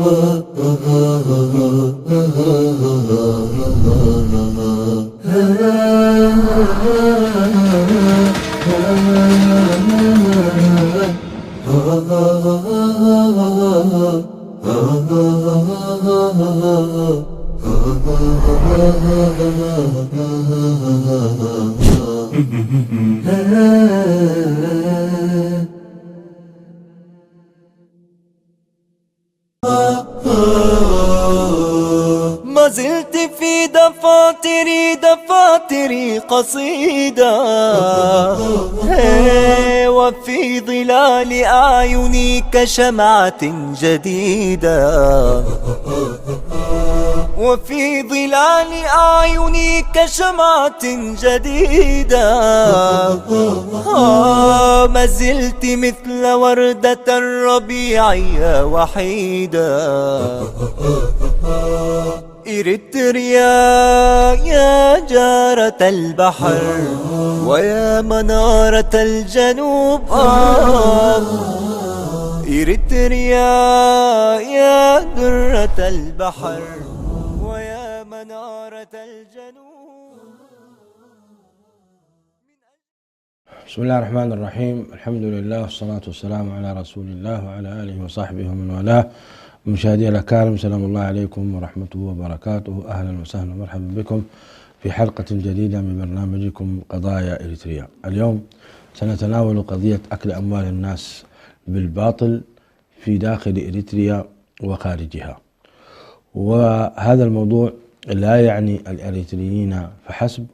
ما زلت في دفاتري قصيدة، وفي ظلال أعيني كشمعة جديدة، وفي ظلال أعيني كشمعة جديدة. ما زلت مثل وردة الربيع يا وحيدة. إريتريا يا جارة البحر ويا منارة الجنوب، إريتريا يا درة البحر ويا منارة الجنوب. بسم الله الرحمن الرحيم. الحمد لله والصلاة والسلام على رسول الله وعلى آله وصحبه ومن والاه. مشاهدي الأكارم، سلام الله عليكم ورحمته وبركاته. أهلا وسهلا ومرحبا بكم في حلقة جديدة من برنامجكم قضايا إريتريا. اليوم سنتناول قضية أكل أموال الناس بالباطل في داخل إريتريا وخارجها. وهذا الموضوع لا يعني الإريتريين فحسب،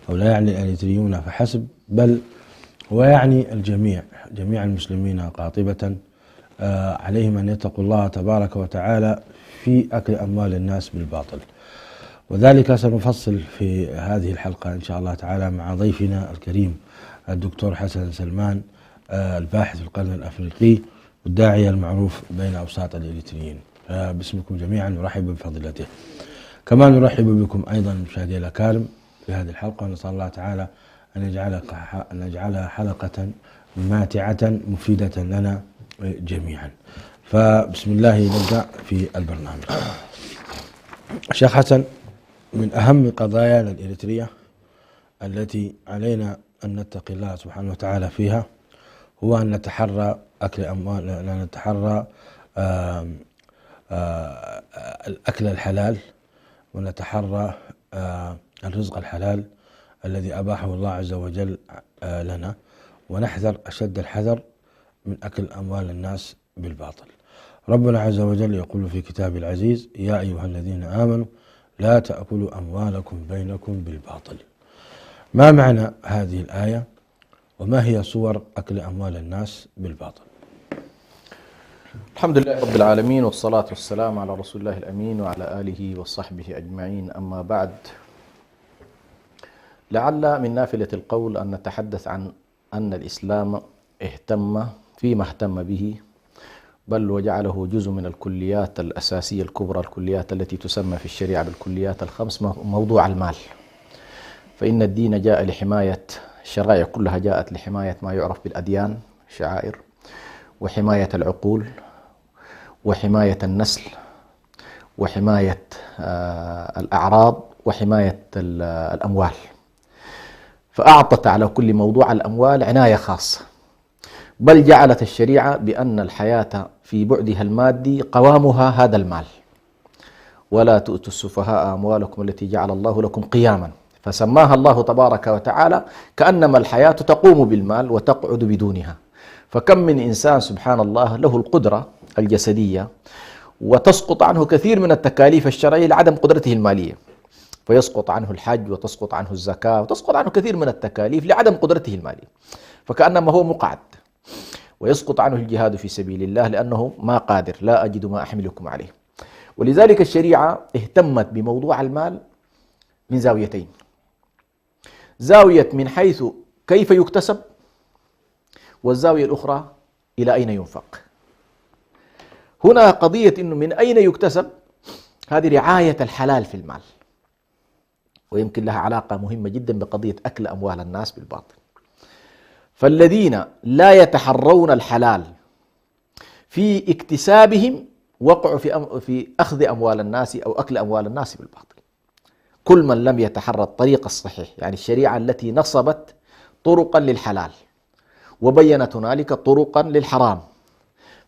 أو لا يعني الإريتريون فحسب، بل ويعني الجميع، جميع المسلمين قاطبة. عليهم أن يتقوا الله تبارك وتعالى في أكل أموال الناس بالباطل. وذلك سنفصل في هذه الحلقة إن شاء الله تعالى مع ضيفنا الكريم الدكتور حسن سلمان، الباحث في القرن الأفريقي والداعية المعروف بين أوساط الإريتريين. باسمكم جميعا نرحب بفضيلته. كما نرحب بكم أيضا مشاهدي الأكارم في هذه الحلقة، ونسأل الله تعالى أن يجعلها حلقة ماتعة مفيدة لنا جميعا. فبسم الله نبدأ في البرنامج. الشيخ حسن، من أهم قضايانا الإريترية التي علينا أن نتقي الله سبحانه وتعالى فيها هو أن نتحرى أكل أموال، أن نتحرى الأكل الحلال، ونتحرى الرزق الحلال الذي أباحه الله عز وجل لنا، ونحذر أشد الحذر من أكل أموال الناس بالباطل. ربنا عز وجل يقول في كتابه العزيز: يا أيها الذين آمنوا لا تأكلوا أموالكم بينكم بالباطل. ما معنى هذه الآية؟ وما هي صور أكل أموال الناس بالباطل؟ الحمد لله رب العالمين، والصلاة والسلام على رسول الله الأمين وعلى آله وصحبه أجمعين. أما بعد، لعل من نافلة القول أن نتحدث عن أن الإسلام اهتم فيما اهتم به، بل وجعله جزء من الكليات الأساسية الكبرى، الكليات التي تسمى في الشريعة بالكليات الخمس، موضوع المال. فإن الدين جاء لحماية، الشرائع كلها جاءت لحماية ما يعرف بالأديان، شعائر، وحماية العقول، وحماية النسل، وحماية الأعراض، وحماية الأموال. فأعطت على كل موضوع الأموال عناية خاصة، بل جعلت الشريعة بأن الحياة في بعدها المادي قوامها هذا المال. ولا تؤتوا السفهاء أموالكم التي جعل الله لكم قياما، فسماها الله تبارك وتعالى كأنما الحياة تقوم بالمال وتقعد بدونها. فكم من إنسان سبحان الله له القدرة الجسدية وتسقط عنه كثير من التكاليف الشرعية لعدم قدرته المالية، فيسقط عنه الحج وتسقط عنه الزكاة وتسقط عنه كثير من التكاليف لعدم قدرته المالية، فكأنما هو مقعد. ويسقط عنه الجهاد في سبيل الله لأنه ما قادر، لا أجد ما أحملكم عليه. ولذلك الشريعة اهتمت بموضوع المال من زاويتين: زاوية من حيث كيف يكتسب، والزاوية الأخرى إلى أين ينفق. هنا قضية إنه من أين يكتسب، هذه رعاية الحلال في المال، ويمكن لها علاقة مهمة جدا بقضية أكل أموال الناس بالباطل. فالذين لا يتحرون الحلال في اكتسابهم وقعوا في أخذ أموال الناس أو أكل أموال الناس بالباطل. كل من لم يتحرى الطريق الصحيح، يعني الشريعة التي نصبت طرقا للحلال وبينت هنالك طرقا للحرام،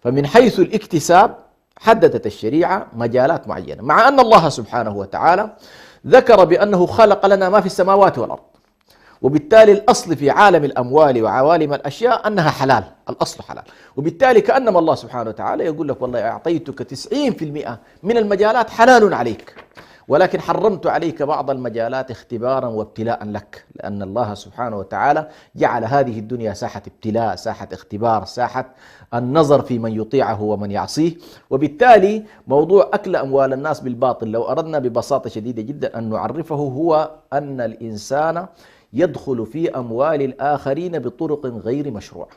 فمن حيث الاكتساب حددت الشريعة مجالات معينة، مع أن الله سبحانه وتعالى ذكر بأنه خلق لنا ما في السماوات والأرض، وبالتالي الأصل في عالم الأموال وعوالم الأشياء أنها حلال، الأصل حلال، وبالتالي كأنما الله سبحانه وتعالى يقول لك والله أعطيتك 90% من المجالات حلال عليك، ولكن حرمت عليك بعض المجالات اختبارا وابتلاء لك، لأن الله سبحانه وتعالى جعل هذه الدنيا ساحة ابتلاء، ساحة اختبار، ساحة النظر في من يطيعه ومن يعصيه. وبالتالي موضوع أكل أموال الناس بالباطل لو أردنا ببساطة شديدة جدا أن نعرفه هو أن الإنسان يدخل في أموال الآخرين بطرق غير مشروعة،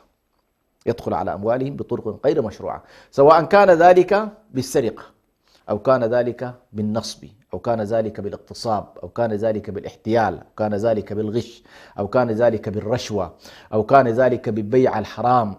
يدخل على أموالهم بطرق غير مشروعة، سواء كان ذلك بالسرقة أو كان ذلك بالنصب أو كان ذلك بالاغتصاب أو كان ذلك بالاحتيال أو كان ذلك بالغش أو كان ذلك بالرشوة أو كان ذلك بالبيع الحرام.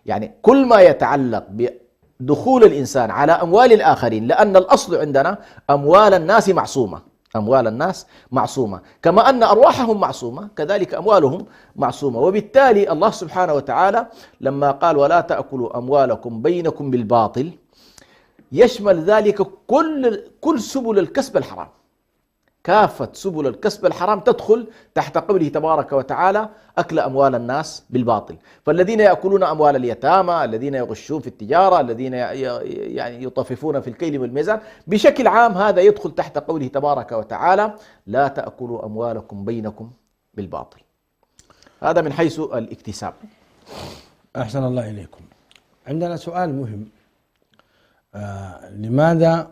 يعني كل ما يتعلق بدخول الإنسان على أموال الآخرين، لأن الأصل عندنا أموال الناس معصومة، أموال الناس معصومة، كما أن أرواحهم معصومة كذلك أموالهم معصومة. وبالتالي الله سبحانه وتعالى لما قال ولا تأكلوا أموالكم بينكم بالباطل يشمل ذلك كل سبل الكسب الحرام، كافة سبل الكسب الحرام تدخل تحت قوله تبارك وتعالى أكل أموال الناس بالباطل. فالذين يأكلون أموال اليتامى، الذين يغشون في التجارة، الذين يعني يطففون في الكيل والميزان، بشكل عام هذا يدخل تحت قوله تبارك وتعالى لا تأكلوا أموالكم بينكم بالباطل. هذا من حيث الاكتساب. أحسن الله إليكم. عندنا سؤال مهم، لماذا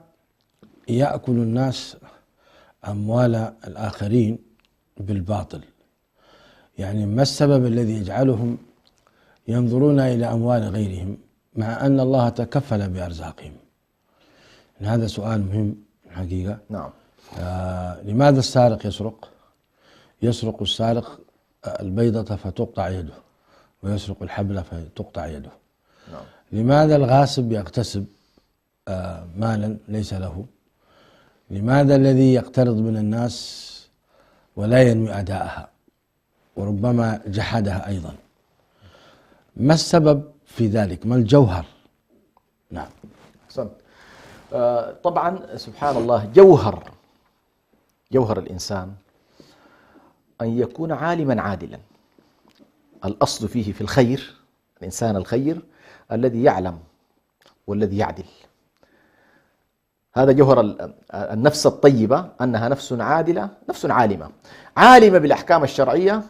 يأكل الناس أموال الآخرين بالباطل؟ يعني ما السبب الذي يجعلهم ينظرون إلى أموال غيرهم مع أن الله تكفل بأرزاقهم؟ هذا سؤال مهم حقيقة. نعم. لماذا السارق يسرق؟ يسرق السارق البيضة فتقطع يده، ويسرق الحبل فتقطع يده. نعم. لماذا الغاصب يغتصب مالا ليس له؟ لماذا الذي يقترض من الناس ولا ينوي أداءها وربما جحدها أيضا؟ ما السبب في ذلك؟ ما الجوهر؟ نعم. أحسنت. طبعا سبحان الله جوهر الإنسان أن يكون عالما عادلا. الأصل فيه في الخير، الإنسان الخير الذي يعلم والذي يعدل. هذا جوهر النفس الطيبة، أنها نفس عادلة، نفس عالمة بالأحكام الشرعية،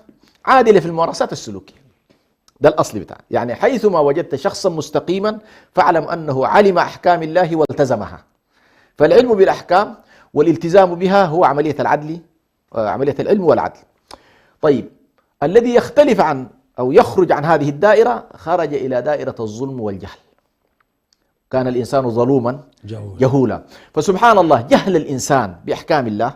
عادلة في الممارسات السلوكية. ده الأصل بتاعه. يعني حيثما وجدت شخصا مستقيما فاعلم أنه علم أحكام الله والتزمها. فالعلم بالأحكام والالتزام بها هو عملية العدل، عملية العلم والعدل. طيب، الذي يختلف عن أو يخرج عن هذه الدائرة خرج إلى دائرة الظلم والجهل. كان الإنسان ظلوما جهولا. فسبحان الله جهل الإنسان بأحكام الله،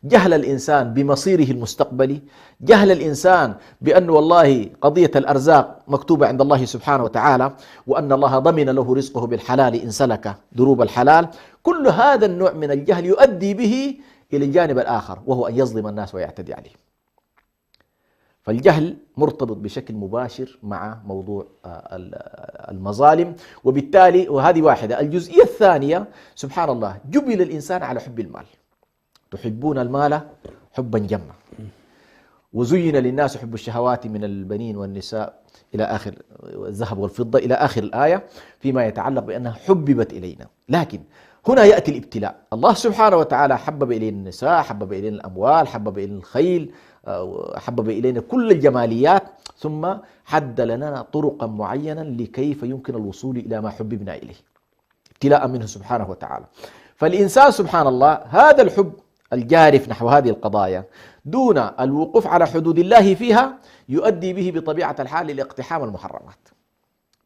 جهل الإنسان بمصيره المستقبلي، جهل الإنسان بأن والله قضية الأرزاق مكتوبة عند الله سبحانه وتعالى، وأن الله ضمن له رزقه بالحلال إن سلك دروب الحلال. كل هذا النوع من الجهل يؤدي به إلى الجانب الآخر، وهو أن يظلم الناس ويعتدي عليهم. فالجهل مرتبط بشكل مباشر مع موضوع المظالم. وبالتالي وهذه واحدة. الجزئية الثانية سبحان الله جبل الإنسان على حب المال، تحبون المال حبا جما، وزين للناس حب الشهوات من البنين والنساء إلى آخر الذهب والفضة إلى آخر الآية فيما يتعلق بأنها حببت إلينا. لكن هنا يأتي الابتلاء. الله سبحانه وتعالى حبب إلينا النساء، حبب إلينا الأموال، حبب إلينا الخيل، حبب إلينا كل الجماليات، ثم حد لنا طرقا معينة لكيف يمكن الوصول إلى ما حببنا إليه، ابتلاء منه سبحانه وتعالى. فالإنسان سبحان الله هذا الحب الجارف نحو هذه القضايا دون الوقوف على حدود الله فيها يؤدي به بطبيعة الحال إلى اقتحام المحرمات.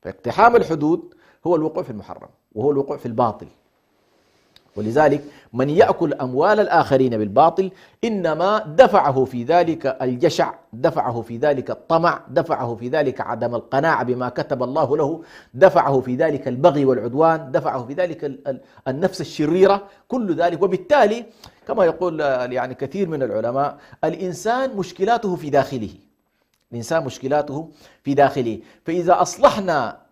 فاقتحام الحدود هو الوقوع في المحرم، وهو الوقوع في الباطل. ولذلك من يأكل أموال الآخرين بالباطل إنما دفعه في ذلك الجشع، دفعه في ذلك الطمع، دفعه في ذلك عدم القناعة بما كتب الله له، دفعه في ذلك البغي والعدوان، دفعه في ذلك النفس الشريرة، كل ذلك. وبالتالي كما يقول يعني كثير من العلماء الإنسان مشكلاته في داخله، الإنسان مشكلاته في داخله. فإذا أصلحنا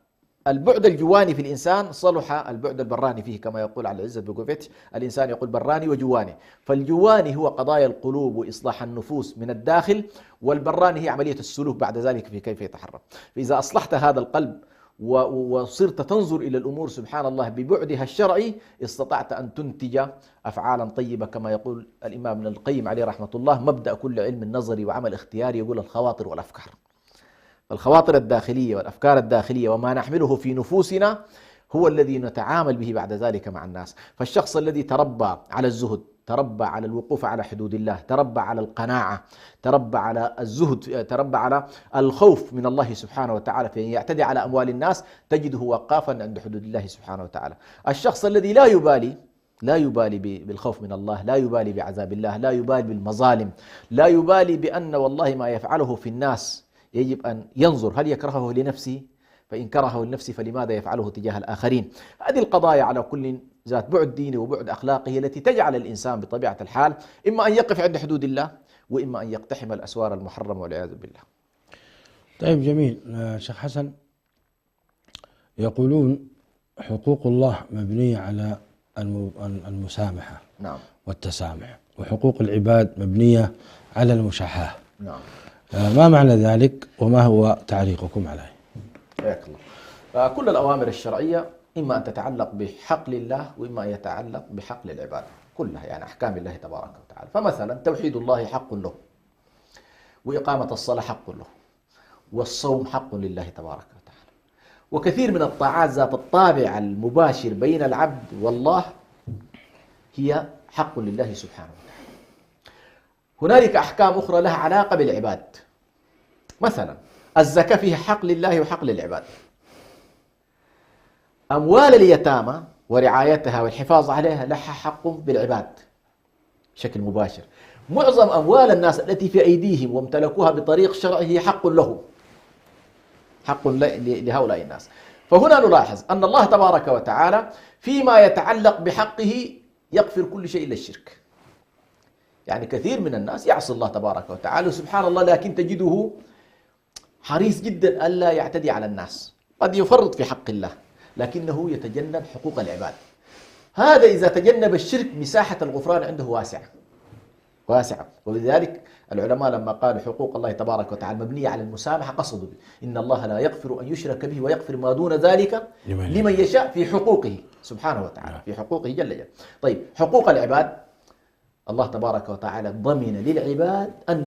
البعد الجواني في الإنسان صلح البعد البراني فيه، كما يقول على عزت بوغوفيتش الإنسان يقول براني وجواني. فالجواني هو قضايا القلوب وإصلاح النفوس من الداخل، والبراني هي عملية السلوك بعد ذلك في كيف يتحرك. فإذا أصلحت هذا القلب وصرت تنظر إلى الأمور سبحان الله ببعدها الشرعي، استطعت أن تنتج أفعالا طيبة. كما يقول الإمام ابن القيم عليه رحمة الله: مبدأ كل علم نظري وعمل اختياري، يقول الخواطر والأفكار. الخواطر الداخلية والأفكار الداخلية وما نحمله في نفوسنا هو الذي نتعامل به بعد ذلك مع الناس. فالشخص الذي تربى على الزهد، تربى على الوقوف على حدود الله، تربى على القناعة، تربى على الزهد، تربى على الخوف من الله سبحانه وتعالى، فإن يعتدي على أموال الناس تجده وقافا عند حدود الله سبحانه وتعالى. الشخص الذي لا يبالي بالخوف من الله، لا يبالي بعذاب الله، لا يبالي بالمظالم، لا يبالي بأن والله ما يفعله في الناس يجب أن ينظر هل يكرهه لنفسه، فإن كرهه لنفسه فلماذا يفعله تجاه الآخرين. هذه القضايا على كل ذات بعد ديني وبعد أخلاقي هي التي تجعل الإنسان بطبيعة الحال إما أن يقف عند حدود الله، وإما أن يقتحم الأسوار المحرمة والعياذ بالله. طيب جميل. شيخ حسن، يقولون حقوق الله مبنية على المسامحة نعم والتسامح، وحقوق العباد مبنية على المشاحاة. نعم. ما معنى ذلك وما هو تعليقكم عليه؟ حياك الله. كل الأوامر الشرعية إما أن تتعلق بحق الله وإما أن يتعلق بحق للعباد، كلها يعني أحكام الله تبارك وتعالى. فمثلا توحيد الله حق له، وإقامة الصلاة حق له، والصوم حق لله تبارك وتعالى، وكثير من الطاعات ذات الطابع المباشر بين العبد والله هي حق لله سبحانه وتعالى. هنالك أحكام أخرى لها علاقة بالعباد، مثلا الزكاة فيها حق لله وحق للعباد. أموال اليتامى ورعايتها والحفاظ عليها لها حق بالعباد بشكل مباشر. معظم أموال الناس التي في أيديهم وامتلكوها بطريق شرعي هي حق له، حق لهؤلاء الناس. فهنا نلاحظ أن الله تبارك وتعالى فيما يتعلق بحقه يغفر كل شيء إلا الشرك. يعني كثير من الناس يعصي الله تبارك وتعالى سبحان الله، لكن تجده حريص جدا ألا يعتدي على الناس، قد يفرط في حق الله لكنه يتجنب حقوق العباد. هذا إذا تجنب الشرك مساحة الغفران عنده واسعة. ولذلك العلماء لما قالوا حقوق الله تبارك وتعالى مبنية على المسامحة قصدوا إن الله لا يغفر أن يشرك به ويغفر ما دون ذلك لمن يشاء في حقوقه سبحانه وتعالى، في حقوقه جل جلاله. طيب حقوق العباد الله تبارك وتعالى ضمن للعباد أن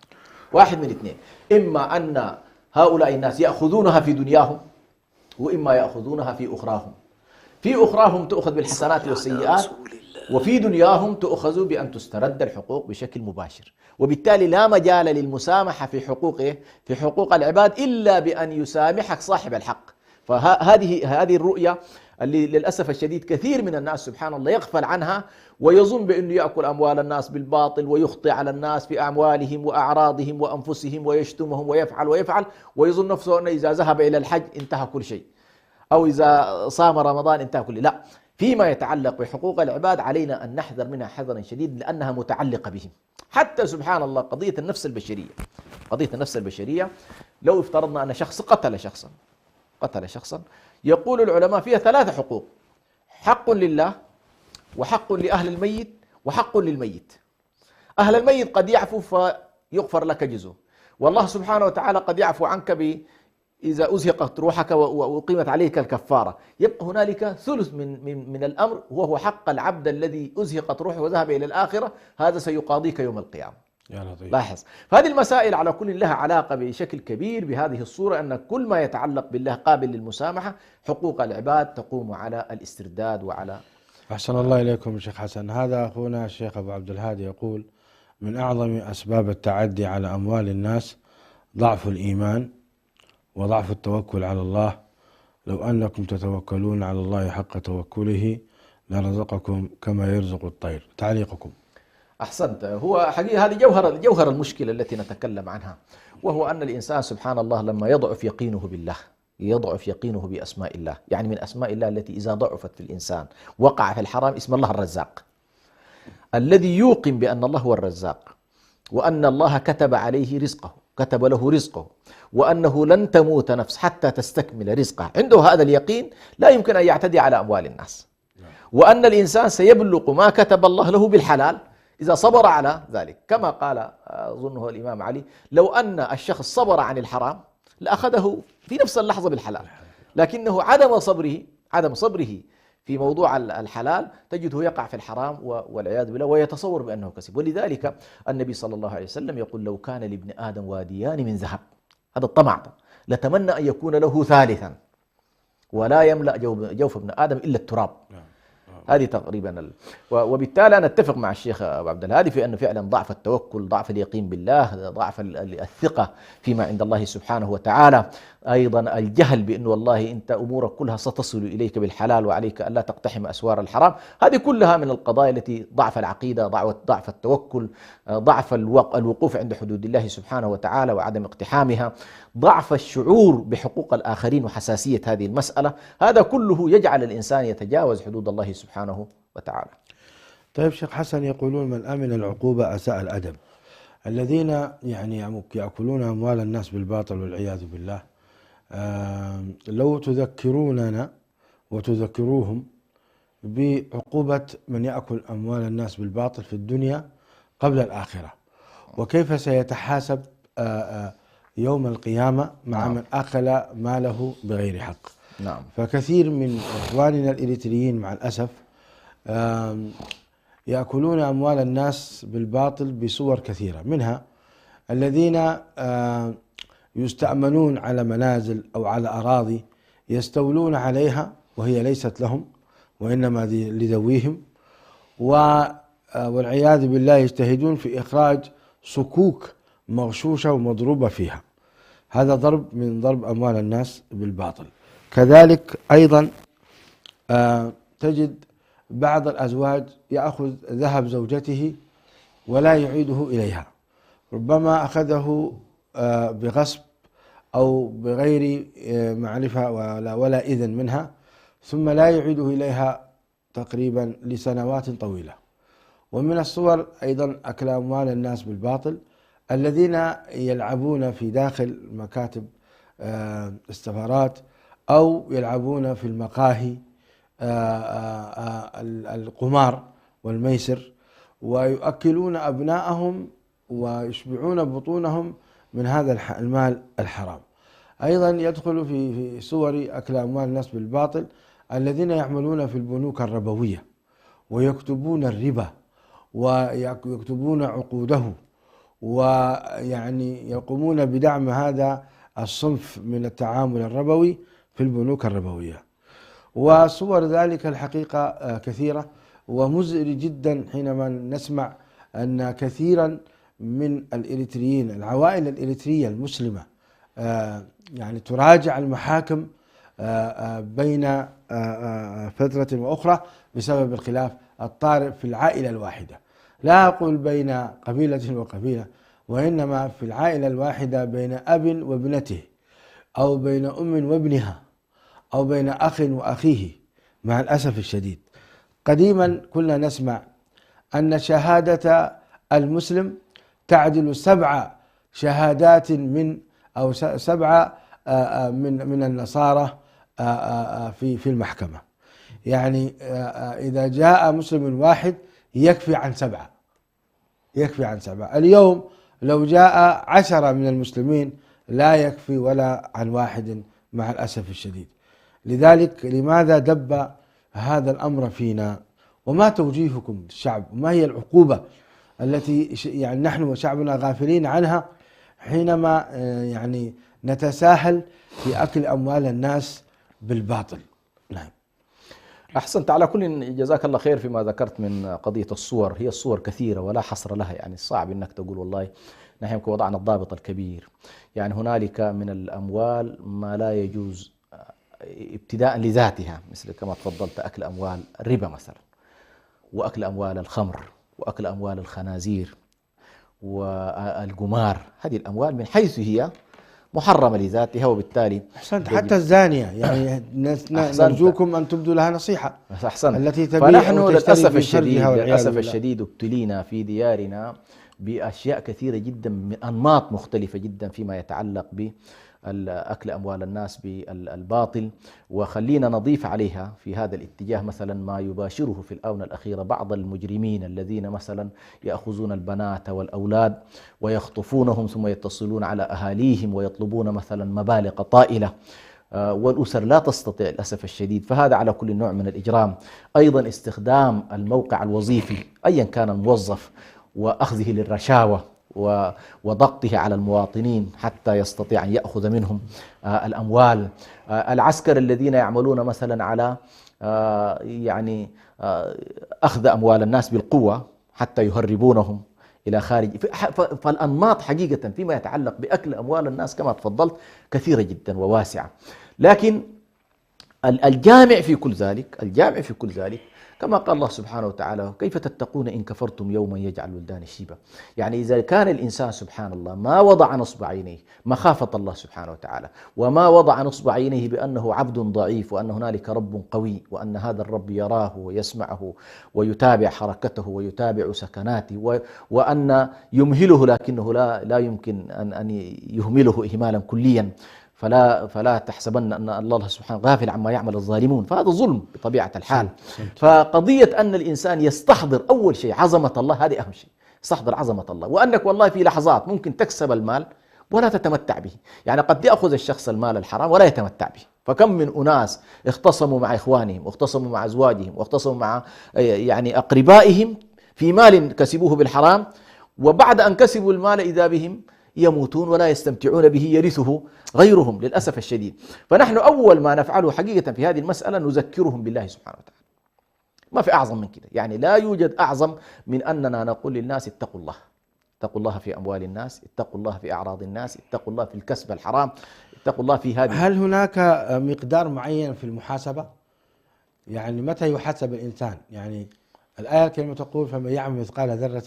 واحد من اثنين: إما أن هؤلاء الناس يأخذونها في دنياهم، وإما يأخذونها في أخراهم. في أخراهم تأخذ بالحسنات والسيئات، وفي دنياهم تؤخذ بأن تسترد الحقوق بشكل مباشر. وبالتالي لا مجال للمسامحة في حقوق العباد إلا بأن يسامحك صاحب الحق. فهذه الرؤية اللي للأسف الشديد كثير من الناس سبحان الله يغفل عنها، ويظن بأنه يأكل أموال الناس بالباطل ويخطئ على الناس في أموالهم وأعراضهم وأنفسهم ويشتمهم ويفعل ويظن نفسه أنه إذا ذهب إلى الحج انتهى كل شيء، أو إذا صام رمضان انتهى كل شيء. لا، فيما يتعلق بحقوق العباد علينا أن نحذر منها حذرا شديد، لأنها متعلقة بهم. حتى سبحان الله قضية النفس البشرية، لو افترضنا أن شخص قتل شخصا، يقول العلماء فيها 3 حقوق: حق لله، وحق لأهل الميت، وحق للميت. أهل الميت قد يعفو فيغفر لك جزء، والله سبحانه وتعالى قد يعفو عنك إذا أزهقت روحك وأقيمت عليك الكفارة. يبقى هنالك ثلث من الأمر، وهو حق العبد الذي أزهقت روحه وذهب إلى الآخرة، هذا سيقاضيك يوم القيامة. يا لطيف. لاحظ، فهذه المسائل على كل لها علاقة بشكل كبير بهذه الصورة، أن كل ما يتعلق بالله قابل للمسامحة. حقوق العباد تقوم على الاسترداد وعلى. أحسن الله إليكم شيخ حسن. هذا أخونا الشيخ أبو عبد الهادي يقول: من أعظم أسباب التعدي على أموال الناس ضعف الإيمان وضعف التوكل على الله. لو أنكم تتوكلون على الله حق توكله لرزقكم كما يرزق الطير. تعليقكم. أحسنت. هو حقيقة هذه جوهر المشكلة التي نتكلم عنها، وهو أن الإنسان سبحان الله لما يضعف يقينه بالله، يضعف يقينه بأسماء الله، يعني من أسماء الله التي إذا ضعفت في الإنسان وقع في الحرام اسم الله الرزاق، الذي يوقن بأن الله هو الرزاق، وأن الله كتب عليه رزقه، كتب له رزقه، وأنه لن تموت نفس حتى تستكمل رزقها. عنده هذا اليقين لا يمكن أن يعتدي على أموال الناس، وأن الإنسان سيبلغ ما كتب الله له بالحلال إذا صبر على ذلك، كما قال أظنه الإمام علي: لو أن الشخص صبر عن الحرام لأخذه في نفس اللحظة بالحلال، لكنه عدم صبره في موضوع الحلال تجده يقع في الحرام والعياذ بالله، ويتصور بأنه كسب. ولذلك النبي صلى الله عليه وسلم يقول: لو كان لابن آدم واديان من ذهب، هذا الطمع، لتمنى أن يكون له ثالثا، ولا يملأ جوف ابن آدم إلا التراب. هذه تقريبا وبالتالي أنا أتفق مع الشيخ أبو عبد الهادي في أنه فعلا ضعف التوكل، ضعف اليقين بالله، ضعف الثقة فيما عند الله سبحانه وتعالى، أيضا الجهل بأنه والله أنت أمورك كلها ستصل إليك بالحلال وعليك ألا تقتحم أسوار الحرام. هذه كلها من القضايا التي ضعف العقيدة، ضعف التوكل، ضعف الوقوف عند حدود الله سبحانه وتعالى وعدم اقتحامها، ضعف الشعور بحقوق الآخرين وحساسية هذه المسألة. هذا كله يجعل الإنسان يتجاوز حدود الله سبحانه وتعالى. طيب شيخ حسن، يقولون: من أمن العقوبة أساء الأدب. الذين يعني يأكلون أموال الناس بالباطل والعياذ بالله، لو تذكروننا وتذكروهم بعقوبة من يأكل أموال الناس بالباطل في الدنيا قبل الآخرة، وكيف سيتحاسب يوم القيامة مع من أكل ماله بغير حق. نعم. فكثير من إخواننا الإريتريين مع الأسف يأكلون أموال الناس بالباطل بصور كثيرة، منها الذين يستأمنون على منازل أو على أراضي يستولون عليها وهي ليست لهم وإنما لذويهم، والعياذ بالله يجتهدون في إخراج صكوك مغشوشة ومضروبة فيها. هذا ضرب من ضرب أموال الناس بالباطل. كذلك أيضا تجد بعض الأزواج يأخذ ذهب زوجته ولا يعيده إليها، ربما أخذه بغصب أو بغير معرفة ولا إذن منها، ثم لا يعيده إليها تقريبا لسنوات طويلة. ومن الصور أيضا أكل أموال الناس بالباطل الذين يلعبون في داخل مكاتب استثمارات أو يلعبون في المقاهي القمار والميسر، ويؤكلون أبناءهم ويشبعون بطونهم من هذا المال الحرام. أيضا يدخل في صور أكل أموال الناس بالباطل الذين يعملون في البنوك الربوية ويكتبون الربا ويكتبون عقوده، ويعني يقومون بدعم هذا الصنف من التعامل الربوي في البنوك الربوية. وصور ذلك الحقيقة كثيرة، ومزعج جدا حينما نسمع أن كثيرا من الإريتريين، العوائل الإريترية المسلمة، يعني تراجع المحاكم بين فترة وأخرى بسبب الخلاف الطارئ في العائلة الواحدة. لا أقول بين قبيلة وقبيلة، وإنما في العائلة الواحدة بين أب وابنته، أو بين أم وابنها، أو بين أخ وأخيه. مع الأسف الشديد قديما كنا نسمع أن شهادة المسلم تعدل 7 شهادات من أو 7 من النصارى في المحكمة. يعني إذا جاء مسلم واحد يكفي عن 7. اليوم لو جاء 10 من المسلمين لا يكفي ولا عن 1 مع الأسف الشديد. لذلك لماذا دب هذا الأمر فينا؟ وما توجيهكم للشعب؟ وما هي العقوبة التي يعني نحن وشعبنا غافلين عنها حينما يعني نتساهل في أكل أموال الناس بالباطل؟ نعم. أحسنت. على كل جزاك الله خير فيما ذكرت من قضية الصور. هي الصور كثيرة ولا حصر لها، يعني صعب أنك تقول والله نحن وضعنا الضابط الكبير. يعني هنالك من الأموال ما لا يجوز ابتداء لذاتها، مثل كما تفضلت أكل أموال الربا مثلا، وأكل أموال الخمر، وأكل أموال الخنازير، والقمار. هذه الأموال من حيث هي محرمة لذاتها، وبالتالي أحسنت. حتى الزانية يعني نرجوكم أن تبدوا لها نصيحة. أحسنت. التي تبيع فنحن للأسف الشديد ابتلينا في ديارنا بأشياء كثيرة جدا من أنماط مختلفة جدا فيما يتعلق بأكل أموال الناس بالباطل. وخلينا نضيف عليها في هذا الاتجاه مثلا ما يباشره في الآونة الأخيرة بعض المجرمين الذين مثلا يأخذون البنات والأولاد ويخطفونهم ثم يتصلون على أهاليهم ويطلبون مثلا مبالغ طائلة، والأسر لا تستطيع للأسف الشديد. فهذا على كل نوع من الإجرام. أيضا استخدام الموقع الوظيفي أيا كان الموظف وأخذه للرشاوى وضغطه على المواطنين حتى يستطيع أن يأخذ منهم الأموال. العسكر الذين يعملون مثلا على يعني أخذ أموال الناس بالقوة حتى يهربونهم إلى خارج. فالأنماط حقيقة فيما يتعلق بأكل أموال الناس كما تفضلت كثيرة جدا وواسعة. لكن الجامع في كل ذلك كما قال الله سبحانه وتعالى: كيف تتقون إن كفرتم يوما يجعل الولدان شيبا. يعني إذا كان الإنسان سبحان الله ما وضع نصب عينيه مخافة الله سبحانه وتعالى، وما وضع نصب عينيه بأنه عبد ضعيف وأن هنالك رب قوي وأن هذا الرب يراه ويسمعه ويتابع حركته ويتابع سكناته وأن يمهله لكنه لا يمكن أن يهمله إهمالا كليا، فلا تحسبن أن الله سبحانه غافل عما يعمل الظالمون، فهذا ظلم بطبيعة الحال. فقضية أن الإنسان يستحضر أول شيء عظمة الله، هذه أهم شيء، يستحضر عظمة الله، وأنك والله في لحظات ممكن تكسب المال ولا تتمتع به. يعني قد يأخذ الشخص المال الحرام ولا يتمتع به. فكم من أناس اختصموا مع إخوانهم واختصموا مع أزواجهم واختصموا مع يعني أقربائهم في مال كسبوه بالحرام، وبعد أن كسبوا المال إذا بهم يموتون ولا يستمتعون به، يرثه غيرهم للأسف الشديد. فنحن أول ما نفعله حقيقة في هذه المسألة نذكرهم بالله سبحانه وتعالى. ما في أعظم من كده، يعني لا يوجد أعظم من أننا نقول للناس اتقوا الله، اتقوا الله في أموال الناس، اتقوا الله في أعراض الناس، اتقوا الله في الكسب الحرام، اتقوا الله في هذه. هل هناك مقدار معين في المحاسبة؟ يعني متى يحاسب الإنسان؟ يعني الآية الكريمة تقول: فمن يعمل مثقال ذرة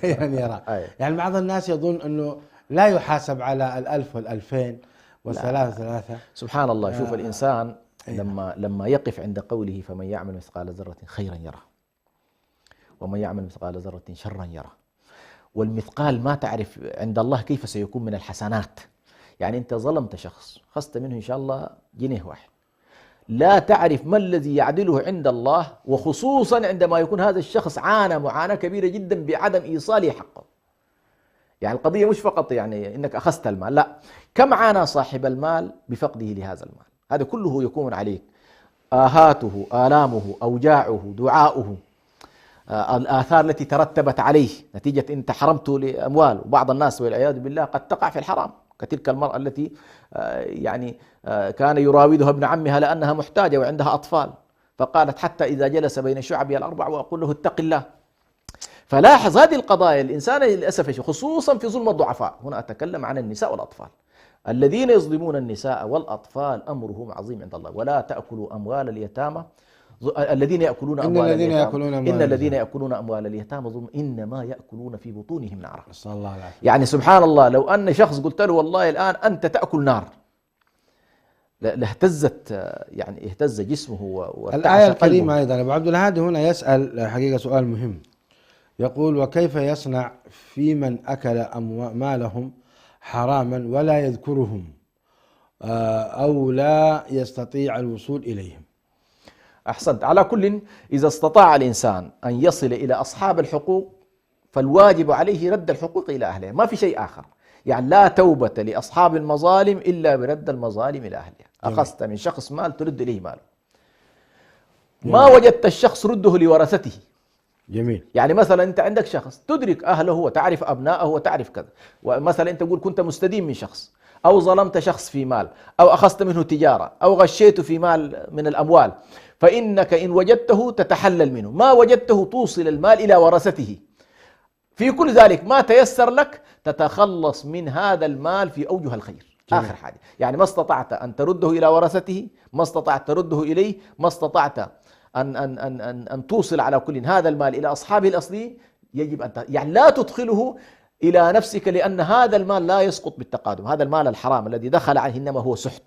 يعني يرى. يعني بعض الناس يظن أنه لا يحاسب على 1000 وال2000 والثلاثة. سبحان الله. شوف الإنسان لما يقف عند قوله: فمن يعمل مثقال ذرة خيرا يره، ومن يعمل مثقال ذرة شرا يره. والمثقال ما تعرف عند الله كيف سيكون من الحسنات. يعني أنت ظلمت شخص، خصت منه إن شاء الله جنيه واحد، لا تعرف ما الذي يعدله عند الله، وخصوصا عندما يكون هذا الشخص عانى معاناة كبيرة جدا بعدم إيصاله حقه. يعني القضية مش فقط يعني إنك أخذت المال، لا، كم عانى صاحب المال بفقده لهذا المال. هذا كله يكون عليك، آهاته، آلامه، أوجاعه، دعاؤه، الآثار التي ترتبت عليه نتيجة أنت حرمته لأموال. وبعض الناس والعياذ بالله قد تقع في الحرام، كتلك المرأة التي يعني كان يراودها ابن عمها لأنها محتاجة وعندها أطفال، فقالت: حتى إذا جلس بين شعبي الأربع وأقول له اتق الله. فلاحظ هذه القضايا الإنسان للأسف خصوصا في ظلم الضعفاء. هنا أتكلم عن النساء والأطفال. الذين يظلمون النساء والأطفال أمرهم عظيم عند الله. ولا تأكلوا أموال اليتامى الذين يأكلون أموال اليتامى إن الذين يأكلون أموال اليتامى ظلم إنما يأكلون في بطونهم نارا. يعني سبحان الله، لو أن شخص قلت له والله الآن أنت تأكل نار لاهتزت، يعني اهتز جسمه. الآية الكريمة أيضا أبو عبد الهادي هنا يسأل حقيقة سؤال مهم، يقول: وكيف يصنع في من أكل مالهم حراما ولا يذكرهم أو لا يستطيع الوصول إليهم؟ أحسنت. على كل، إذا استطاع الإنسان أن يصل إلى أصحاب الحقوق فالواجب عليه رد الحقوق إلى أهلها، ما في شيء آخر. يعني لا توبة لأصحاب المظالم إلا برد المظالم إلى أهلها. أخذت من شخص مال ترد إليه ماله، ما وجدت الشخص رده لورثته. جميل. يعني مثلا أنت عندك شخص تدرك أهله وتعرف أبنائه وتعرف كذا، ومثلا أنت تقول كنت مستدين من شخص، أو ظلمت شخص في مال، أو أخذت منه تجارة، أو غشيته في مال من الأموال، فإنك إن وجدته تتحلل منه، ما وجدته توصل المال إلى ورثته. في كل ذلك ما تيسر لك تتخلص من هذا المال في أوجه الخير. آخر حاجة. يعني ما استطعت أن ترده إلى ورثته، ما استطعت ترده إليه، ما استطعت أن توصل على كل هذا المال إلى أصحابه الأصليين، يجب أن يعني لا تدخله إلى نفسك، لأن هذا المال لا يسقط بالتقادم. هذا المال الحرام الذي دخل عليه إنما هو سحت،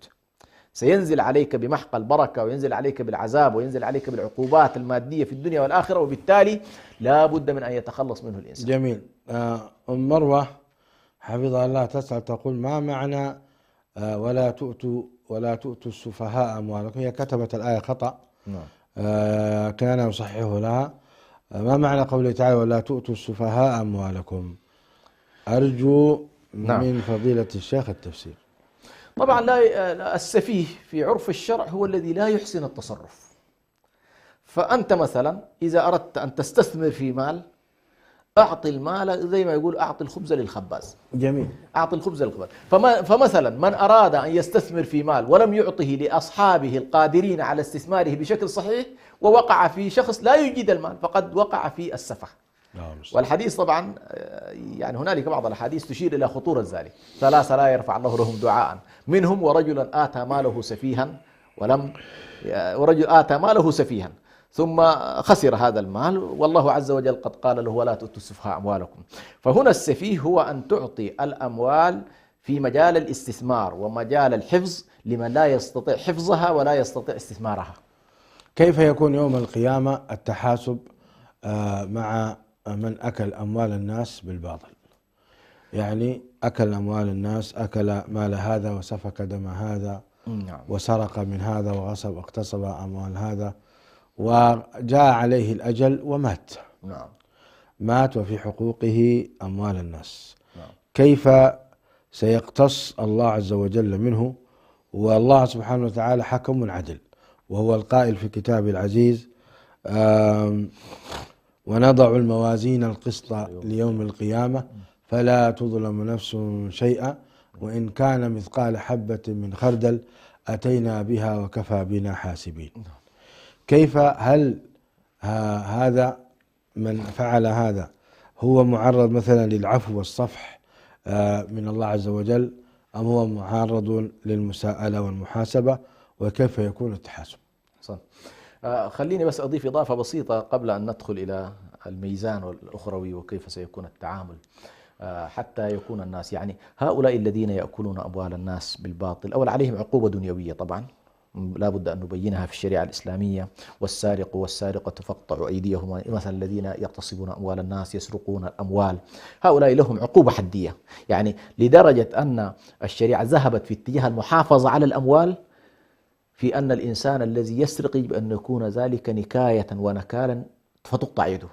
سينزل عليك بمحق البركة، وينزل عليك بالعذاب، وينزل عليك بالعقوبات المادية في الدنيا والآخرة، وبالتالي لا بد من أن يتخلص منه الإنسان. جميل. أم مروة حفظها الله تسأل تقول: ما معنى ولا تؤتوا السفهاء أموالكم؟ هي كتبت الآية خطأ، كان يصححه لها. ما معنى قوله تعالى: ولا تؤتوا السفهاء أموالكم؟ أرجو من فضيلة الشيخ التفسير. طبعا لا، السفيه في عرف الشرع هو الذي لا يحسن التصرف. فأنت مثلا إذا أردت أن تستثمر في مال، أعطي المال زي ما يقول أعطي الخبز للخباز. جميل. أعطي الخبز للخباز. فمثلا من أراد أن يستثمر في مال ولم يعطه لأصحابه القادرين على استثماره بشكل صحيح، ووقع في شخص لا يجيد المال، فقد وقع في السفه. والحديث طبعا يعني هنالك بعض الأحاديث تشير إلى خطورة ذلك. ثلاثة لا يرفع الله لهم دعاء، منهم ورجلا آتى ماله سفيها ورجل آتى ماله سفيها ثم خسر هذا المال، والله عز وجل قد قال له: ولا تؤتوا السفهاء أموالكم. فهنا السفيه هو أن تعطي الأموال في مجال الاستثمار ومجال الحفظ لمن لا يستطيع حفظها ولا يستطيع استثمارها. كيف يكون يوم القيامة التحاسب مع من أكل أموال الناس بالباطل؟ يعني أكل أموال الناس، أكل مال هذا وسفك دم هذا، وسرق من هذا وغصب واغتصب أموال هذا، وجاء عليه الأجل ومات. مات وفي حقوقه أموال الناس. كيف سيقتص الله عز وجل منه؟ والله سبحانه وتعالى حكم عدل، وهو القائل في كتابه العزيز: ونضع الموازين القسط ليوم القيامة فلا تظلم نفس شيئا وإن كان مثقال حبة من خردل أتينا بها وكفى بنا حاسبين. كيف هل هذا من فعل هذا هو معرض مثلا للعفو والصفح من الله عز وجل، أم هو معرض للمساءلة والمحاسبة؟ وكيف يكون التحاسب؟ خليني بس أضيف إضافة بسيطة قبل أن ندخل إلى الميزان الأخروي وكيف سيكون التعامل حتى يكون الناس، يعني هؤلاء الذين يأكلون أموال الناس بالباطل، أول عليهم عقوبة دنيوية طبعا لا بد أن نبينها في الشريعة الإسلامية: والسارق والسارقة فاقطعوا أيديهما. مثلا الذين يغتصبون أموال الناس، يسرقون الأموال، هؤلاء لهم عقوبة حدية، يعني لدرجة أن الشريعة ذهبت في اتجاه المحافظة على الأموال، في أن الإنسان الذي يسرق يجب أن يكون ذلك نكاية ونكالا فتقطع يده،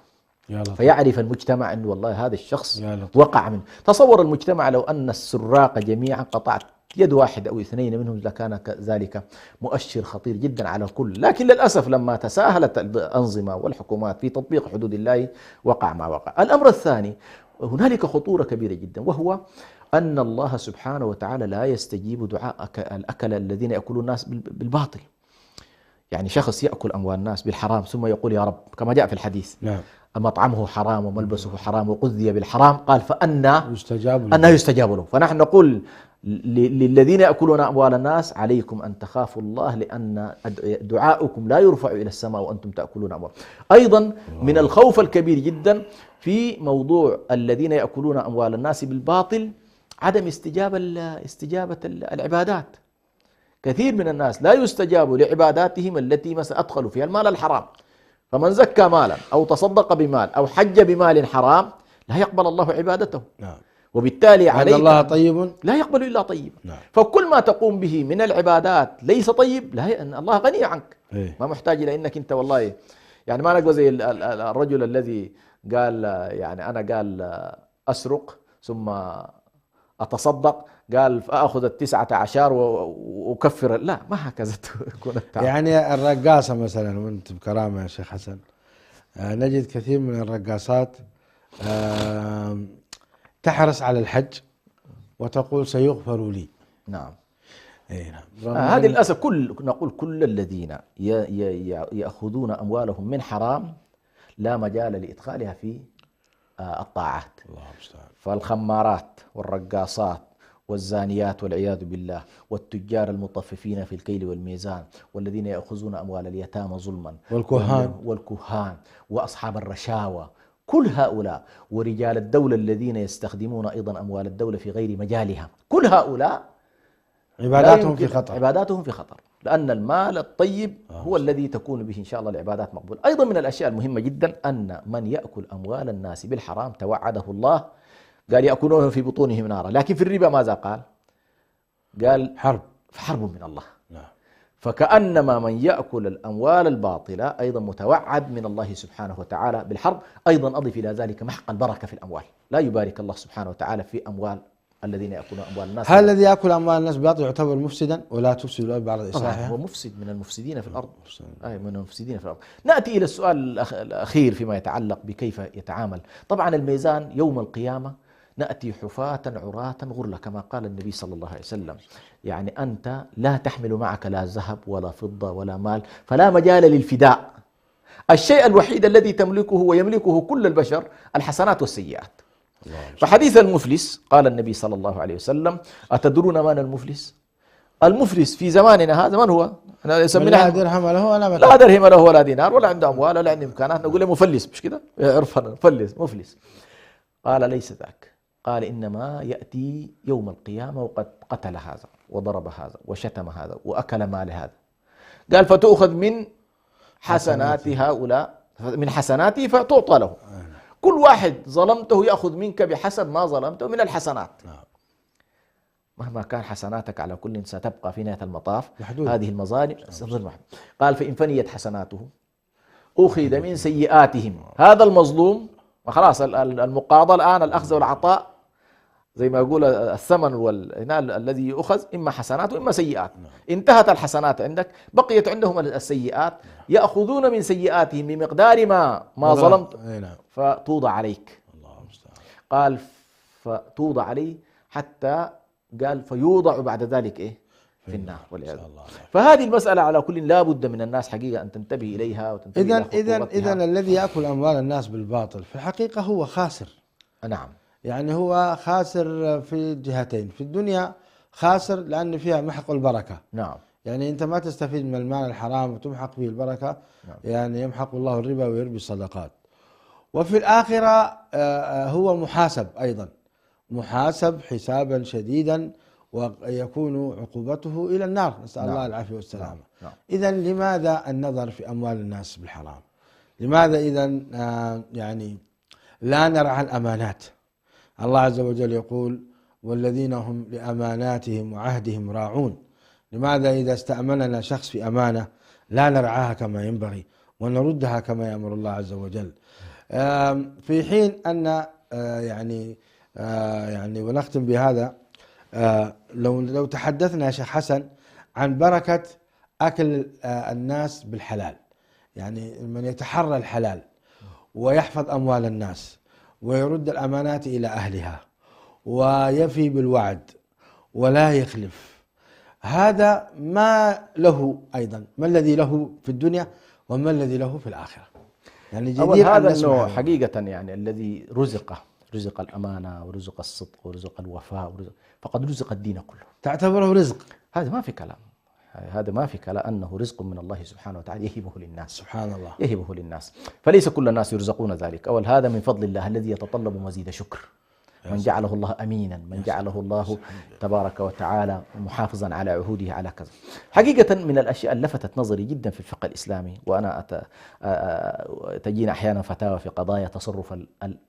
فيعرف المجتمع أن والله هذا الشخص وقع منه. تصور المجتمع لو أن السراق جميعا قطعت يد واحد أو اثنين منهم، لكان ذلك مؤشر خطير جدا على الكل. لكن للأسف لما تساهلت الأنظمة والحكومات في تطبيق حدود الله وقع ما وقع. الأمر الثاني، هنالك خطورة كبيرة جدا، وهو أن الله سبحانه وتعالى لا يستجيب دعاء الأكل الذين يأكلون الناس بالباطل. يعني شخص يأكل أموال الناس بالحرام ثم يقول: يا رب، كما جاء في الحديث: مطعمه حرام وملبسه حرام وغذي بالحرام، قال فأنا يستجاب له. فنحن نقول للذين يأكلون أموال الناس: عليكم أن تخافوا الله، لأن دعاؤكم لا يرفع إلى السماء وأنتم تأكلون أموال. أيضا من الخوف الكبير جدا في موضوع الذين يأكلون أموال الناس بالباطل عدم استجابة العبادات. كثير من الناس لا يستجاب لعباداتهم التي مثلا أدخلوا فيها المال الحرام، فمن زكى مالا أو تصدق بمال أو حج بمال حرام لا يقبل الله عبادته. وبالتالي عليك الله طيب لا يقبل إلا طيب. فكل ما تقوم به من العبادات ليس طيب، أن الله غني عنك، ما محتاج إلى أنك أنت والله يعني ما نقول زي الرجل الذي قال يعني أنا قال أسرق ثم أتصدق، قال فأخذ 19 وأكفر. لا، ما هكذا تكون التعامل. يعني الرقاصة مثلا، وأنت بكرامة يا شيخ حسن، نجد كثير من الرقاصات تحرص على الحج وتقول سيغفر لي. نعم. هذه للأسف نقول كل الذين يأخذون أموالهم من حرام لا مجال لإدخالها في الطاعات. فالخمارات والرقاصات والزانيات والعياذ بالله، والتجار المطففين في الكيل والميزان، والذين يأخذون أموال اليتامى ظلما، والكهان وأصحاب الرشاوى، كل هؤلاء، ورجال الدولة الذين يستخدمون أيضا أموال الدولة في غير مجالها، كل هؤلاء عباداتهم في خطر. عباداتهم في خطر، لأن المال الطيب هو الذي تكون به إن شاء الله العبادات مقبولة. أيضا من الأشياء المهمة جدا أن من يأكل أموال الناس بالحرام توعده الله، قال يأكلون في بطونهم نارا، لكن في الربا ماذا قال؟ قال حرب من الله. فكأنما من يأكل الأموال الباطلة أيضا متوعد من الله سبحانه وتعالى بالحرب. أيضا أضف إلى ذلك محق البركة في الأموال، لا يبارك الله سبحانه وتعالى في أموال الذين يأكلون أموال الناس. هل الذي يأكل أموال الناس باطل يعتبر مفسدا ولا تفسد الأرض بعد إصلاحها؟ هو مفسد من المفسدين في الأرض. من المفسدين في الأرض. نأتي إلى السؤال الأخير فيما يتعلق بكيف يتعامل. طبعا الميزان يوم القيامة نأتي حفاة عراة غرلا كما قال النبي صلى الله عليه وسلم، يعني أنت لا تحمل معك لا ذهب ولا فضة ولا مال، فلا مجال للفداء. الشيء الوحيد الذي تملكه ويملكه كل البشر الحسنات والسيئات. فحديث المفلس قال النبي صلى الله عليه وسلم: أتدرون من المفلس؟ المفلس في زماننا هذا من هو؟ لا درهم له ولا متاع، لا درهم له ولا دينار ولا عنده أموال ولا عنده إمكانات، نقول له مفلس، مش كده؟ عرفنا مفلس. قال: ليس ذاك. قال: إنما يأتي يوم القيامة وقد قتل هذا وضرب هذا وشتم هذا وأكل مال هذا. قال: فتؤخذ من حسنات هؤلاء، من حسناته فتعطى له. كل واحد ظلمته يأخذ منك بحسب ما ظلمته من الحسنات. مهما كان حسناتك على كل ستبقى في نهاية المطاف محدود. هذه المظالم ستظل. قال: فإن فنيت حسناته أخذ من سيئاتهم. هذا المظلوم وخلاص المقاضى الآن الأخذ والعطاء زي ما يقول الثمن والإنال الذي يؤخذ إما حسنات وإما سيئات. انتهت الحسنات عندك، بقيت عندهم السيئات، يأخذون من سيئاتهم بمقدار ما ظلمت فتوضع عليك. قال: فتوضع عليه حتى قال فيوضع بعد ذلك إيه؟ في النار والعياذ بالله. فهذه المسألة على كل لا بد من الناس حقيقة أن تنتبه إليها وتنتبه إذا الذي يأكل أموال الناس بالباطل في الحقيقة هو خاسر. نعم، يعني هو خاسر في جهتين. في الدنيا خاسر لأن فيها محق البركة. نعم، يعني أنت ما تستفيد من المال الحرام وتمحق فيه البركة. نعم. يعني يمحق الله الربا ويربي الصدقات. وفي الآخرة هو محاسب أيضا، محاسب حسابا شديدا ويكون عقوبته إلى النار، نسأل الله العافية والسلامة. إذن لماذا النظر في أموال الناس بالحرام؟ لماذا إذن يعني لا نرعى الأمانات؟ الله عز وجل يقول: والذين هم لأماناتهم وعهدهم راعون. لماذا إذا استأمننا شخص في أمانة لا نرعاها كما ينبغي ونردها كما يأمر الله عز وجل؟ في حين أن يعني ونختم بهذا، لو تحدثنا يا شيخ حسن عن بركة أكل الناس بالحلال، يعني من يتحرى الحلال ويحفظ أموال الناس ويرد الأمانات إلى أهلها ويفي بالوعد ولا يخلف، هذا ما له أيضا، ما الذي له في الدنيا وما الذي له في الآخرة؟ يعني جدير هذا أنه حقيقة يعني الذي رزق الأمانة ورزق الصدق ورزق الوفاء فقد رزق الدين كله. تعتبره رزق؟ هذا ما في كلام، هذا ما في كلام، أنه رزق من الله سبحانه وتعالى يهبه للناس. سبحان الله، يهبه للناس، فليس كل الناس يرزقون ذلك. أول هذا من فضل الله الذي يتطلب مزيد شكر، من جعله الله أمينا، من جعله الله تبارك وتعالى محافظا على عهوده على كذا. حقيقة من الأشياء اللي لفتت نظري جدا في الفقه الإسلامي، وأنا تجينا أحيانا فتاوى في قضايا تصرف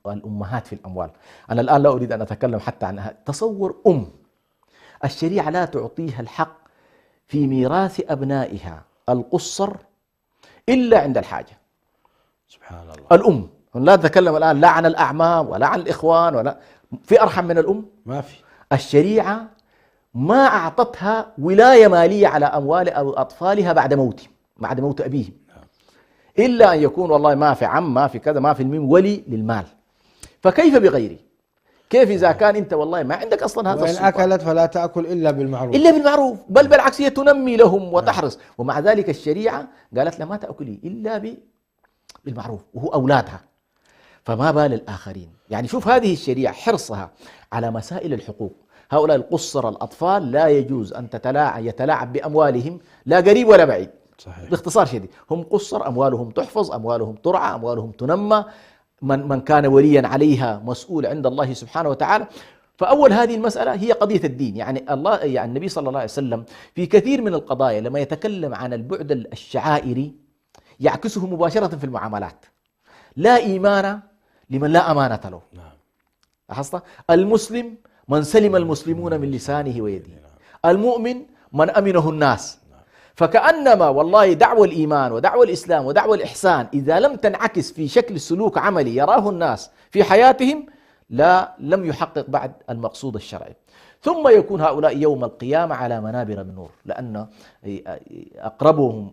الأمهات في الأموال. أنا الآن لا أريد أن أتكلم حتى عنها. تصور الشريعة لا تعطيها الحق في ميراث أبنائها القصر إلا عند الحاجة. سبحان الله. الأم، لا نتكلم الآن لا عن الأعمام ولا عن الإخوان، ولا في أرحم من الأم؟ ما في. الشريعة ما أعطتها ولاية مالية على أموال أو أطفالها بعد موت أبيهم، إلا أن يكون والله ما في عم، ما في كذا، ما في الميم ولي للمال. فكيف بغيري؟ كيف إذا كان أنت والله ما عندك أصلا هذا السلطان؟ وإن أكلت فلا تأكل إلا بالمعروف، بل بالعكس هي تنمي لهم وتحرص. ومع ذلك الشريعة قالت لها ما تأكلي إلا بالمعروف، وهو أولادها، فما بال الآخرين؟ يعني شوف هذه الشريعة حرصها على مسائل الحقوق، هؤلاء القُصّر الأطفال لا يجوز أن يتلاعب بأموالهم لا قريب ولا بعيد. صحيح. باختصار شديد هم قُصّر، أموالهم تحفظ، أموالهم ترعى، أموالهم تنمى، من كان وليا عليها مسؤول عند الله سبحانه وتعالى. فأول هذه المسألة هي قضية الدين، يعني الله يعني النبي صلى الله عليه وسلم في كثير من القضايا لما يتكلم عن البعد الشعائري يعكسه مباشرة في المعاملات. لا إيمان لمن لا أمانة له. لاحظت؟ المسلم من سلم المسلمون من لسانه ويده، المؤمن من أمنه الناس. فكأنما والله دعوة الإيمان ودعوة الإسلام ودعوة الإحسان إذا لم تنعكس في شكل سلوك عملي يراه الناس في حياتهم لم يحقق بعد المقصود الشرعي. ثم يكون هؤلاء يوم القيامة على منابر من نور، لأن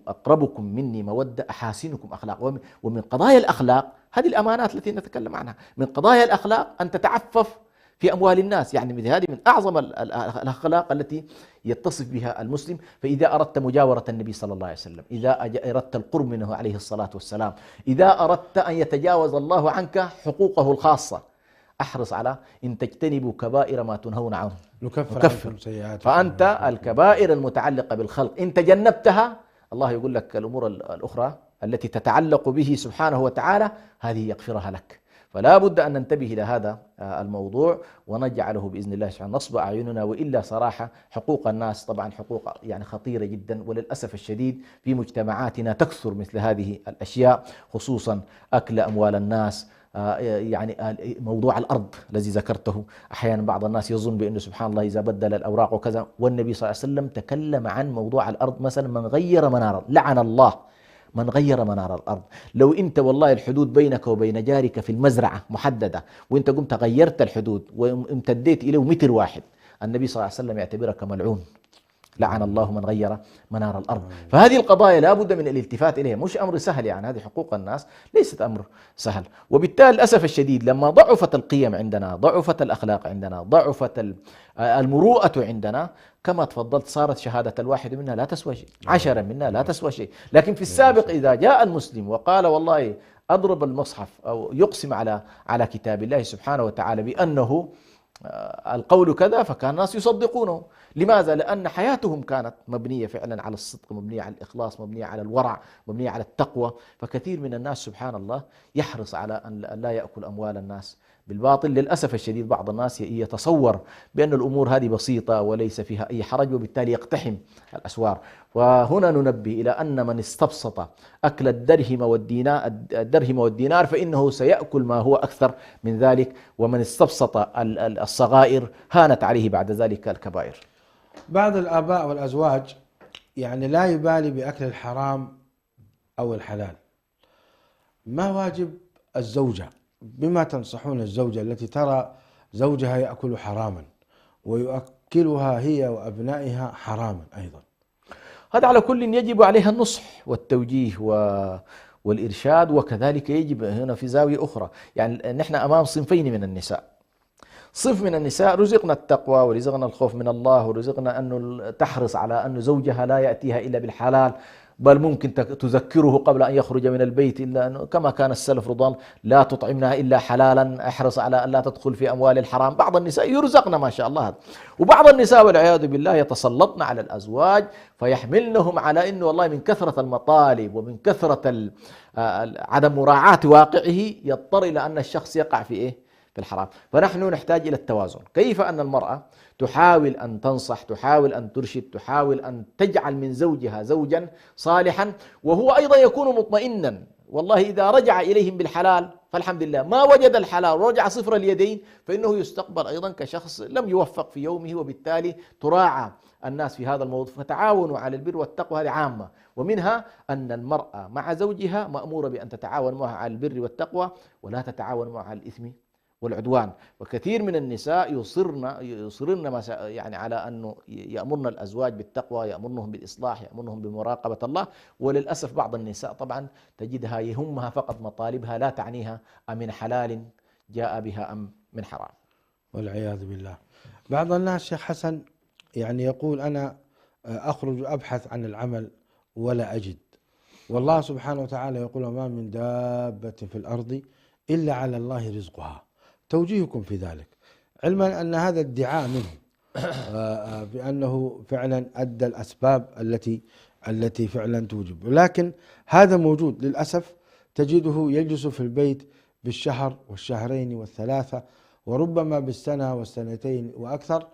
أقربكم مني مودة أحاسنكم أخلاق. ومن قضايا الأخلاق هذه الأمانات التي نتكلم عنها، من قضايا الأخلاق أن تتعفف في أموال الناس، يعني هذه من أعظم الأخلاق التي يتصف بها المسلم. فإذا أردت مجاورة النبي صلى الله عليه وسلم، إذا أردت القرب منه عليه الصلاة والسلام، إذا أردت أن يتجاوز الله عنك حقوقه الخاصة، أحرص على إن تجتنبوا كبائر ما تنهون عنه نكفر سيئات. فأنت الكبائر المتعلقة بالخلق إن تجنبتها الله يقول لك الأمور الأخرى التي تتعلق به سبحانه وتعالى هذه يغفرها لك. فلا بد أن ننتبه إلى هذا الموضوع ونجعله بإذن الله سبحانه نصب أعيننا. وإلا صراحة حقوق الناس طبعا حقوق يعني خطيرة جدا، وللأسف الشديد في مجتمعاتنا تكثر مثل هذه الأشياء، خصوصا أكل أموال الناس. يعني موضوع الأرض الذي ذكرته، أحيانا بعض الناس يظن بأنه سبحان الله إذا بدل الأوراق وكذا، والنبي صلى الله عليه وسلم تكلم عن موضوع الأرض مثلا من غير منار، لعن الله من غير منار الأرض. لو أنت والله الحدود بينك وبين جارك في المزرعة محددة وأنت قمت غيرت الحدود وامتديت إليه متر واحد، النبي صلى الله عليه وسلم يعتبرك ملعون. لعن الله من غير منار الأرض. فهذه القضايا لا بد من الالتفات إليها، مش أمر سهل، يعني هذه حقوق الناس ليست أمر سهل. وبالتالي للأسف الشديد لما ضعفت القيم عندنا، ضعفت الأخلاق عندنا، ضعفت المروءة عندنا، كما تفضلت صارت شهادة الواحد منا لا تسوى شيء، 10 منا لا تسوى شيء. لكن في السابق إذا جاء المسلم وقال والله أضرب المصحف أو يقسم على كتاب الله سبحانه وتعالى بأنه القول كذا، فكان الناس يصدقونه. لماذا؟ لأن حياتهم كانت مبنية فعلا على الصدق، مبنية على الإخلاص، مبنية على الورع، مبنية على التقوى. فكثير من الناس سبحان الله يحرص على أن لا يأكل أموال الناس بالباطل. للأسف الشديد بعض الناس يتصور بأن الأمور هذه بسيطة وليس فيها أي حرج، وبالتالي يقتحم الأسوار. وهنا ننبه إلى أن من استبسط أكل الدرهم والدينار فإنه سيأكل ما هو أكثر من ذلك، ومن استبسط الصغائر هانت عليه بعد ذلك الكبائر. بعض الآباء والأزواج يعني لا يبالي بأكل الحرام أو الحلال. ما واجب الزوجة؟ بما تنصحون الزوجة التي ترى زوجها يأكل حراما ويؤكلها هي وأبنائها حراما أيضا؟ هذا على كل يجب عليها النصح والتوجيه والإرشاد، وكذلك يجب هنا في زاوية أخرى. يعني نحن أمام صنفين من النساء. صنف من النساء رزقنا التقوى ورزقنا الخوف من الله ورزقنا أنه تحرص على أن زوجها لا يأتيها إلا بالحلال، بل ممكن تذكره قبل أن يخرج من البيت، إلا أنه كما كان السلف رضوان لا تطعمنا إلا حلالا، احرص على أن لا تدخل في أموال الحرام. بعض النساء يرزقنا ما شاء الله، وبعض النساء والعياذ بالله يتسلطن على الأزواج فيحملنهم على أنه والله من كثرة المطالب ومن كثرة عدم مراعاة واقعه يضطر إلى أن الشخص يقع في إيه؟ في الحرام. فنحن نحتاج إلى التوازن. كيف أن المرأة تحاول أن تنصح، تحاول أن ترشد، تحاول أن تجعل من زوجها زوجا صالحا، وهو أيضا يكون مطمئنا. والله إذا رجع إليهم بالحلال فالحمد لله، ما وجد الحلال ورجع صفر اليدين فإنه يستقبل أيضا كشخص لم يوفق في يومه، وبالتالي تراعى الناس في هذا الموضوع. فتعاونوا على البر والتقوى هذه عامة، ومنها أن المرأة مع زوجها مأمورة بأن تتعاون معه على البر والتقوى ولا تتعاون معه على الإثم والعدوان. وكثير من النساء يصرن يعني على أنه يأمرن الأزواج بالتقوى، يأمرنهم بالإصلاح، يأمرنهم بمراقبة الله. وللأسف بعض النساء طبعا تجدها يهمها فقط مطالبها، لا تعنيها أمن حلال جاء بها أم من حرام، والعياذ بالله. بعض الناس شيخ حسن يعني يقول أنا أخرج أبحث عن العمل ولا أجد، والله سبحانه وتعالى يقول ما من دابة في الأرض إلا على الله رزقها. توجيهكم في ذلك، علما أن هذا ادعاء منهم بأنه فعلا أدى الأسباب التي فعلا توجب، ولكن هذا موجود للأسف. تجده يجلس في البيت بالشهر والشهرين والثلاثة، وربما بالسنة والسنتين وأكثر،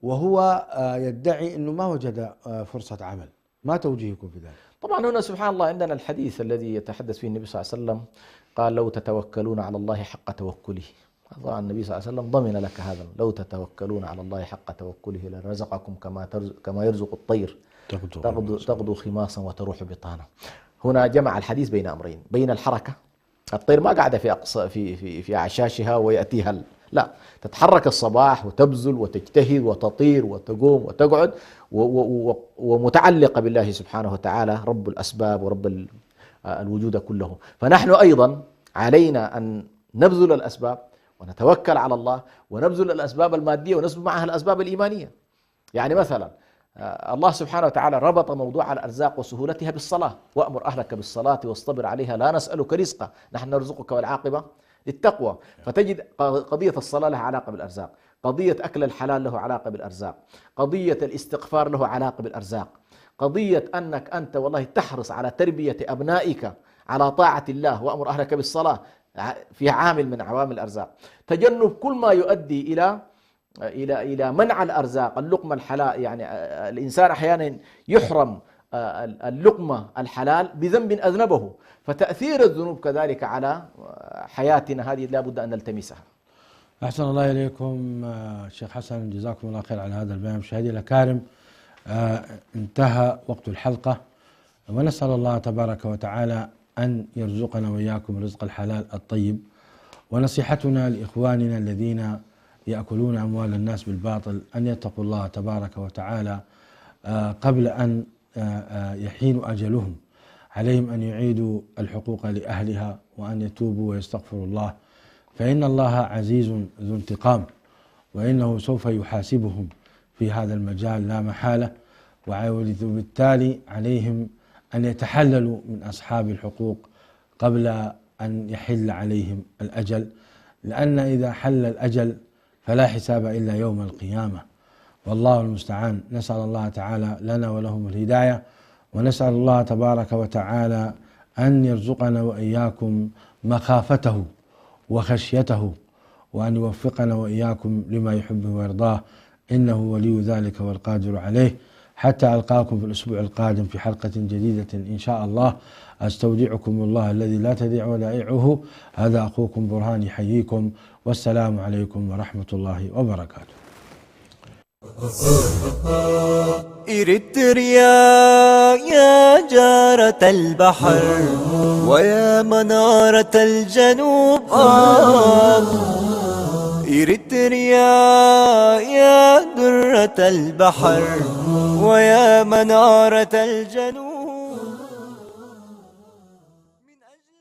وهو يدعي أنه ما وجد فرصة عمل. ما توجيهكم في ذلك؟ طبعا هنا سبحان الله عندنا الحديث الذي يتحدث فيه النبي صلى الله عليه وسلم، قال: لو تتوكلون على الله حق توكله. أضاع النبي صلى الله عليه وسلم ضمن لك هذا: لو تتوكلون على الله حق توكله لرزقكم كما يرزق الطير تغدو خماصا وتروح بطانا. هنا جمع الحديث بين أمرين: بين الحركة، الطير ما قاعدة في أقصى في أعشاشها ويأتيها، لا، تتحرك الصباح وتبذل وتجتهد وتطير وتقوم وتقعد، ومتعلقة بالله سبحانه وتعالى رب الأسباب ورب الوجود كله. فنحن أيضا علينا أن نبذل الأسباب ونتوكل على الله، ونبذل الأسباب المادية ونسبب معها الأسباب الإيمانية. يعني مثلا الله سبحانه وتعالى ربط موضوع الأرزاق وسهولتها بالصلاة: وأمر أهلك بالصلاة واصطبر عليها لا نسألك رزقا نحن نرزقك والعاقبة للتقوى. فتجد قضية الصلاة لها علاقة بالأرزاق، قضية أكل الحلال له علاقة بالأرزاق، قضية الاستغفار له علاقة بالأرزاق، قضية أنك أنت والله تحرص على تربية أبنائك على طاعة الله وأمر أهلك بالصلاة في عامل من عوامل الأرزاق. تجنب كل ما يؤدي إلى منع الأرزاق، اللقمة الحلال. يعني الإنسان أحيانا يحرم اللقمة الحلال بذنب أذنبه، فتأثير الذنوب كذلك على حياتنا هذه لا بد أن نلتمسها. أحسن الله إليكم شيخ حسن، جزاكم الله خير على هذا البيان. مشاهدي الأكارم، انتهى وقت الحلقة، ونسأل الله تبارك وتعالى أن يرزقنا وإياكم رزق الحلال الطيب. ونصيحتنا لإخواننا الذين يأكلون أموال الناس بالباطل أن يتقوا الله تبارك وتعالى قبل أن يحين أجلهم. عليهم أن يعيدوا الحقوق لأهلها وأن يتوبوا ويستغفروا الله، فإن الله عزيز ذو انتقام، وإنه سوف يحاسبهم في هذا المجال لا محالة. وبالتالي عليهم أن يتحللوا من أصحاب الحقوق قبل أن يحل عليهم الأجل، لأن إذا حل الأجل فلا حساب إلا يوم القيامة، والله المستعان. نسأل الله تعالى لنا ولهم الهداية، ونسأل الله تبارك وتعالى أن يرزقنا وإياكم مخافته وخشيته، وأن يوفقنا وإياكم لما يحبه ويرضاه، إنه ولي ذلك والقادر عليه. حتى ألقاكم في الأسبوع القادم في حلقة جديدة إن شاء الله. أستودعكم الله الذي لا تضيع ودائعه. هذا أخوكم برهان يحييكم، والسلام عليكم ورحمة الله وبركاته. إريتريا يا جارة البحر ويا منارة الجنوب، إريتريا يا درة البحر ويا منارة الجنوب. من أجل